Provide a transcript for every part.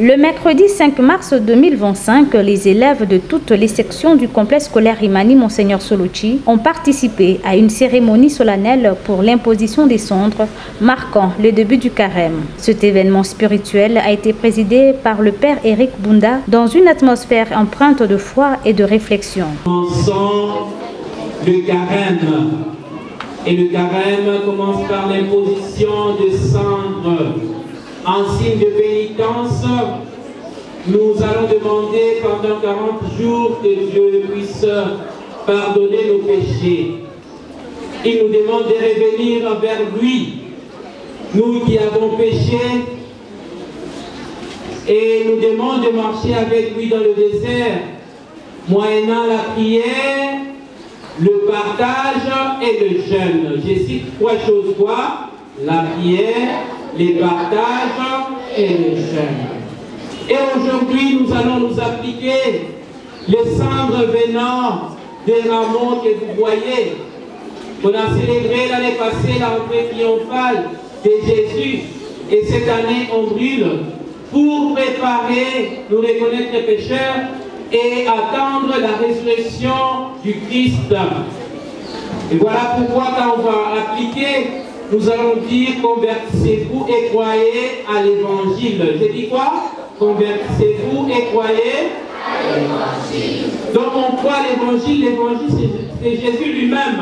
Le mercredi 5 mars 2025, les élèves de toutes les sections du complexe scolaire Imani Monseigneur Soluchi ont participé à une cérémonie solennelle pour l'imposition des cendres, marquant le début du carême. Cet événement spirituel a été présidé par le Père Éric Bunda dans une atmosphère empreinte de foi et de réflexion. Commençons le carême. Et le carême commence par l'imposition de cendres. En signe de pénitence, nous allons demander pendant 40 jours que Dieu puisse pardonner nos péchés. Il nous demande de revenir vers lui, nous qui avons péché, et nous demande de marcher avec lui dans le désert, moyennant la prière, le partage et le jeûne. Je cite trois choses, quoi? La prière, les partages et le jeûne. Et aujourd'hui, nous allons nous appliquer les cendres venant des rameaux que vous voyez. On a célébré l'année passée la rentrée triomphale de Jésus. Et cette année, on brûle pour préparer, nous reconnaître pécheurs et attendre la résurrection du Christ. Et voilà pourquoi quand on va appliquer, nous allons dire convertissez-vous et croyez à l'évangile. J'ai dit quoi? Convertissez-vous et croyez à l'évangile. Donc on croit à l'évangile, l'évangile c'est Jésus lui-même.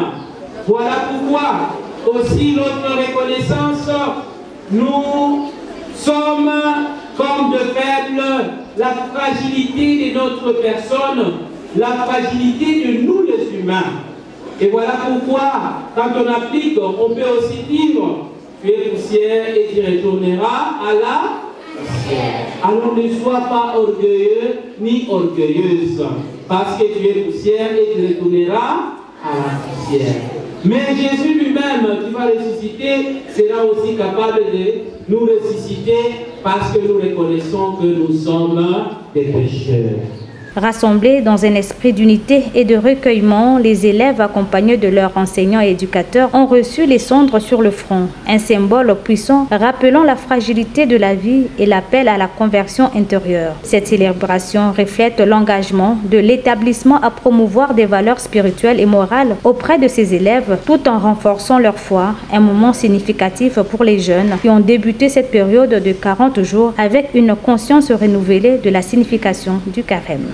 Voilà pourquoi aussi notre reconnaissance, nous sommes comme de faibles, la fragilité de notre personne, la fragilité de nous les humains. Et voilà pourquoi, quand on applique, on peut aussi dire tu es poussière et tu retourneras à la poussière. Alors ne sois pas orgueilleux ni orgueilleuse, parce que tu es poussière et tu retourneras à la poussière. Mais Jésus lui-même, qui va ressusciter, sera aussi capable de nous ressusciter parce que nous reconnaissons que nous sommes des pécheurs. Rassemblés dans un esprit d'unité et de recueillement, les élèves accompagnés de leurs enseignants et éducateurs ont reçu les cendres sur le front, un symbole puissant rappelant la fragilité de la vie et l'appel à la conversion intérieure. Cette célébration reflète l'engagement de l'établissement à promouvoir des valeurs spirituelles et morales auprès de ses élèves tout en renforçant leur foi, un moment significatif pour les jeunes qui ont débuté cette période de 40 jours avec une conscience renouvelée de la signification du carême.